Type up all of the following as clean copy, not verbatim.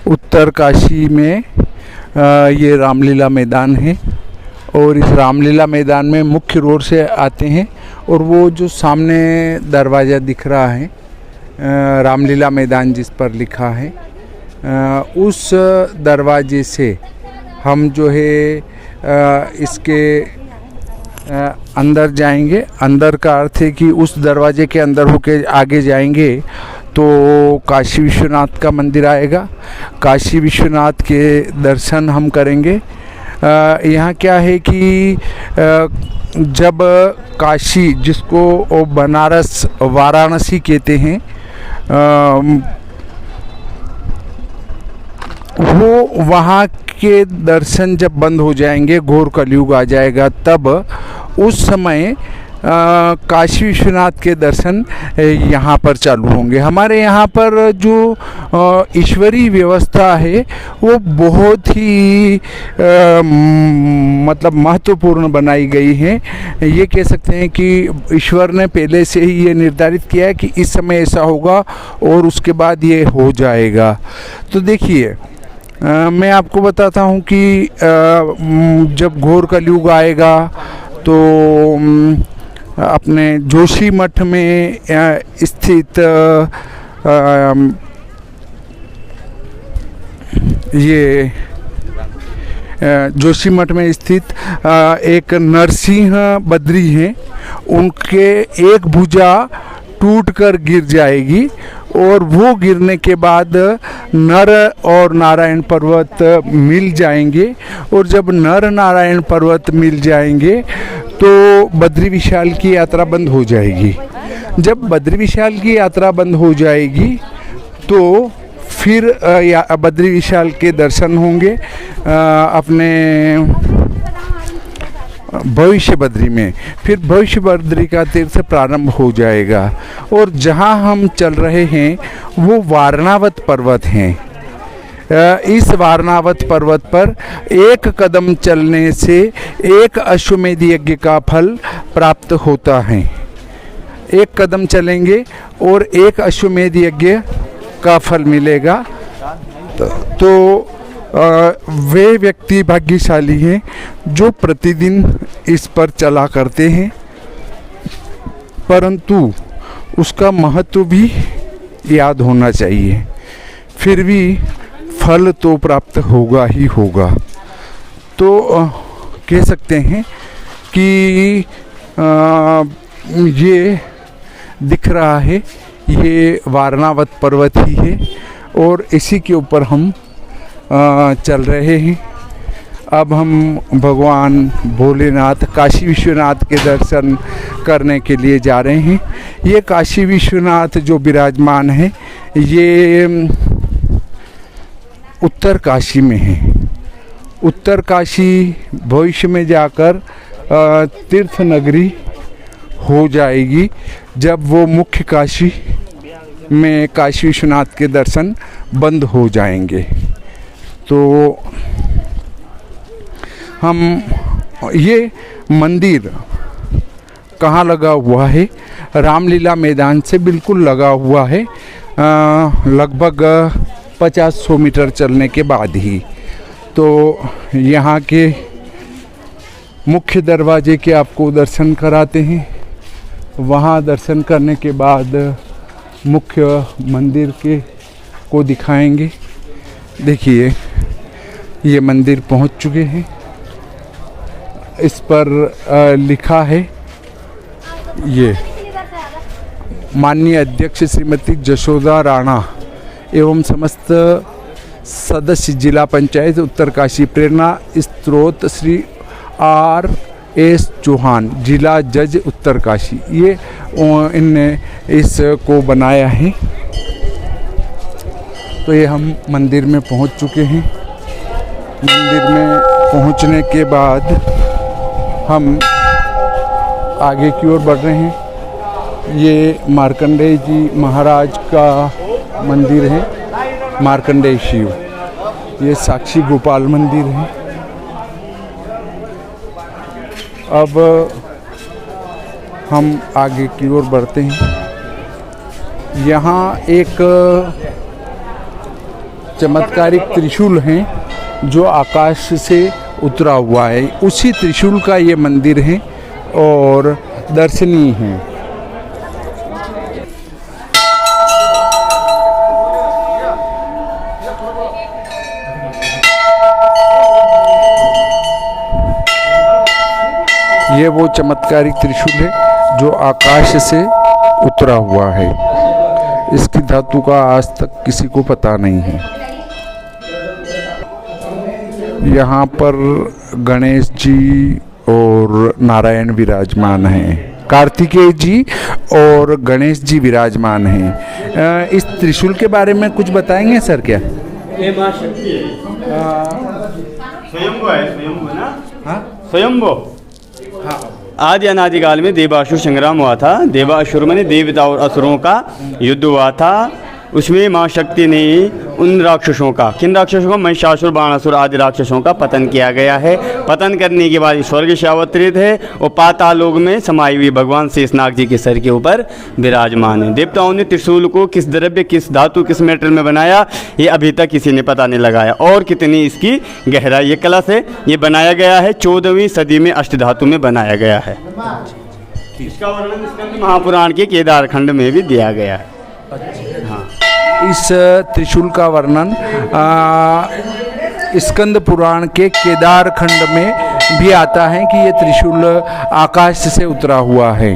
उत्तर काशी में ये रामलीला मैदान है और इस रामलीला मैदान में मुख्य रोड से आते हैं और वो जो सामने दरवाज़ा दिख रहा है रामलीला मैदान जिस पर लिखा है उस दरवाजे से हम जो है इसके अंदर जाएंगे। अंदर का अर्थ है कि उस दरवाजे के अंदर होके आगे जाएंगे तो काशी विश्वनाथ का मंदिर आएगा। काशी विश्वनाथ के दर्शन हम करेंगे। यहाँ क्या है कि जब काशी जिसको बनारस वाराणसी कहते हैं वो वहाँ के दर्शन जब बंद हो जाएंगे, घोर कलयुग आ जाएगा, तब उस समय काशी विश्वनाथ के दर्शन यहाँ पर चालू होंगे। हमारे यहाँ पर जो ईश्वरीय व्यवस्था है वो बहुत ही मतलब महत्वपूर्ण बनाई गई है। ये कह सकते हैं कि ईश्वर ने पहले से ही ये निर्धारित किया है कि इस समय ऐसा होगा और उसके बाद ये हो जाएगा। तो देखिए मैं आपको बताता हूँ कि जब घोर कलयुग आएगा तो अपने जोशी मठ में स्थित ये जोशी मठ में स्थित एक नरसिंह बद्री हैं, उनके एक भुजा टूटकर गिर जाएगी और वो गिरने के बाद नर और नारायण पर्वत मिल जाएंगे और जब नर नारायण पर्वत मिल जाएंगे तो बद्री विशाल की यात्रा बंद हो जाएगी। जब बद्री विशाल की यात्रा बंद हो जाएगी तो फिर बद्री विशाल के दर्शन होंगे अपने भविष्य बद्री में। फिर भविष्य बद्री का तीर्थ प्रारंभ हो जाएगा और जहां हम चल रहे हैं वो वारणावत पर्वत हैं। इस वारणावत पर्वत पर एक कदम चलने से एक अश्वमेध यज्ञ का फल प्राप्त होता है। एक कदम चलेंगे और एक अश्वमेध यज्ञ का फल मिलेगा। तो वे व्यक्ति भाग्यशाली हैं जो प्रतिदिन इस पर चला करते हैं, परंतु उसका महत्व भी याद होना चाहिए। फिर भी फल तो प्राप्त होगा ही होगा। तो कह सकते हैं कि ये दिख रहा है ये वारणावत पर्वत ही है और इसी के ऊपर हम चल रहे हैं। अब हम भगवान भोलेनाथ काशी विश्वनाथ के दर्शन करने के लिए जा रहे हैं। ये काशी विश्वनाथ जो विराजमान है ये उत्तर काशी में है। उत्तर काशी भविष्य में जाकर तीर्थ नगरी हो जाएगी जब वो मुख्य काशी में काशी विश्वनाथ के दर्शन बंद हो जाएंगे। तो हम ये मंदिर कहाँ लगा हुआ है? रामलीला मैदान से बिल्कुल लगा हुआ है, लगभग 50-100 मीटर चलने के बाद ही। तो यहाँ के मुख्य दरवाजे के आपको दर्शन कराते हैं। वहाँ दर्शन करने के बाद मुख्य मंदिर के को दिखाएंगे। देखिए ये मंदिर पहुँच चुके हैं। इस पर लिखा है ये माननीय अध्यक्ष श्रीमती जशोदा राणा एवं समस्त सदस्य जिला पंचायत उत्तरकाशी, प्रेरणा स्त्रोत श्री R.S. चौहान, जिला जज उत्तरकाशी। ये इनने इसको बनाया है। तो ये हम मंदिर में पहुंच चुके हैं। मंदिर में पहुंचने के बाद हम आगे की ओर बढ़ रहे हैं। ये मार्कंडेय जी महाराज का मंदिर है, मार्कंडेय शिव। ये साक्षी गोपाल मंदिर है। अब हम आगे की ओर बढ़ते हैं। यहाँ एक चमत्कारिक त्रिशूल हैं जो आकाश से उतरा हुआ है, उसी त्रिशूल का ये मंदिर है और दर्शनीय है। ये वो चमत्कारिक त्रिशूल है जो आकाश से उतरा हुआ है। इसकी धातु का आज तक किसी को पता नहीं है। यहाँ पर गणेश जी और नारायण विराजमान हैं, कार्तिकेय जी और गणेश जी विराजमान हैं। इस त्रिशूल के बारे में कुछ बताएंगे सर क्या? ये मां शक्ति है, स्वयंभू है, स्वयंभू ना, हाँ स्वयंभू। हाँ, आदि अनादिकाल में देवासुर संग्राम हुआ था। देवासुर में देवता और असुरों का युद्ध हुआ था। उसमें माँ शक्ति ने उन राक्षसों का, किन राक्षसों का, महिषासुर, बाणासुर आदि राक्षसों का पतन किया गया है। पतन करने के बाद स्वर्ग से अवतरित है और पाताल लोक में समाई हुई भगवान शेषनाग जी के सर के ऊपर विराजमान है। देवताओं ने त्रिशूल को किस द्रव्य, किस धातु, किस मेटल में बनाया, ये अभी तक किसी ने पता नहीं लगाया। और कितनी इसकी गहराई, ये कलश है, ये बनाया गया है 14वीं सदी में, अष्टधातु में बनाया गया है। इसका वर्णन स्कंद महापुराण के केदार खंड में भी दिया गया है। हाँ, इस त्रिशूल का वर्णन स्कंद पुराण के केदार खंड में भी आता है कि ये त्रिशूल आकाश से उतरा हुआ है।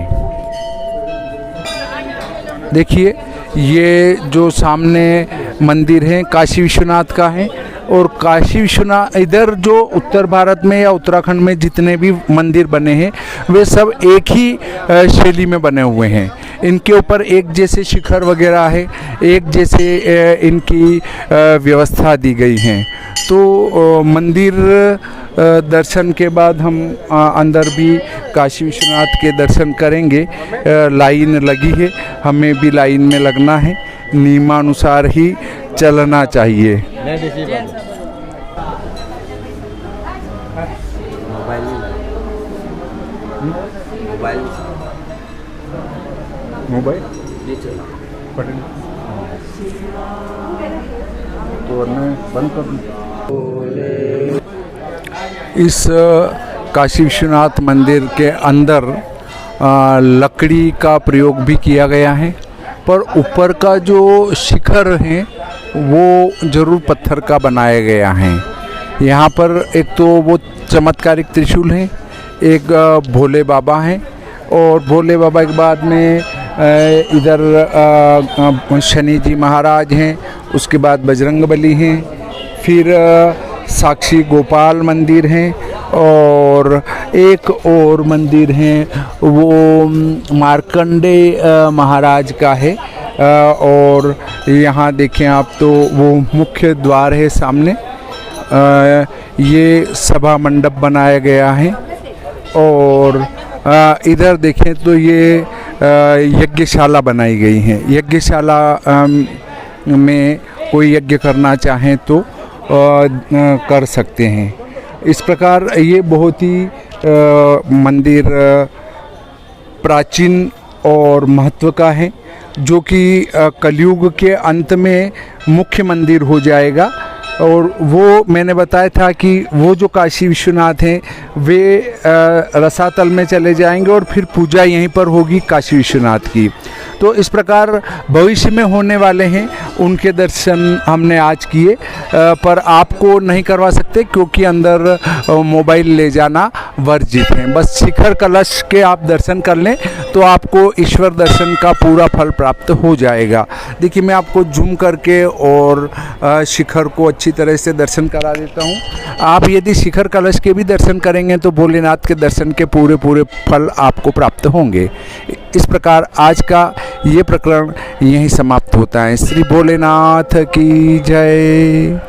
देखिए, ये जो सामने मंदिर है काशी विश्वनाथ का है, और काशी विश्वनाथ, इधर जो उत्तर भारत में या उत्तराखंड में जितने भी मंदिर बने हैं वे सब एक ही शैली में बने हुए हैं। इनके ऊपर एक जैसे शिखर वगैरह है, एक जैसे इनकी व्यवस्था दी गई है। तो मंदिर दर्शन के बाद हम अंदर भी काशी विश्वनाथ के दर्शन करेंगे। लाइन लगी है, हमें भी लाइन में लगना है, नियमानुसार ही चलना चाहिए। मोबाइल तो बंद कर दूं। इस काशी विश्वनाथ मंदिर के अंदर लकड़ी का प्रयोग भी किया गया है, पर ऊपर का जो शिखर है वो जरूर पत्थर का बनाया गया है। यहाँ पर एक तो वो चमत्कारिक त्रिशूल है, एक भोले बाबा हैं, और भोले बाबा के बाद में इधर शनि जी महाराज हैं, उसके बाद बजरंगबली हैं, फिर साक्षी गोपाल मंदिर हैं, और एक और मंदिर हैं वो मार्कंडेय महाराज का है। और यहाँ देखें आप तो वो मुख्य द्वार है सामने। ये सभा मंडप बनाया गया है, और इधर देखें तो ये यज्ञशाला बनाई गई है। यज्ञशाला में कोई यज्ञ करना चाहें तो कर सकते हैं। इस प्रकार ये बहुत ही मंदिर प्राचीन और महत्व का है, जो कि कलयुग के अंत में मुख्य मंदिर हो जाएगा। और वो मैंने बताया था कि वो जो काशी विश्वनाथ हैं वे रसातल में चले जाएंगे और फिर पूजा यहीं पर होगी काशी विश्वनाथ की। तो इस प्रकार भविष्य में होने वाले हैं उनके दर्शन हमने आज किए, पर आपको नहीं करवा सकते क्योंकि अंदर मोबाइल ले जाना वर्जित है। बस शिखर कलश के आप दर्शन कर लें तो आपको ईश्वर दर्शन का पूरा फल प्राप्त हो जाएगा। देखिए, मैं आपको जूम करके और शिखर को अच्छी तरह से दर्शन करा देता हूँ। आप यदि शिखर कलश के भी दर्शन करेंगे तो भोलेनाथ के दर्शन के पूरे फल आपको प्राप्त होंगे। इस प्रकार आज का ये प्रकरण यहीं समाप्त होता है। श्री भोलेनाथ की जय।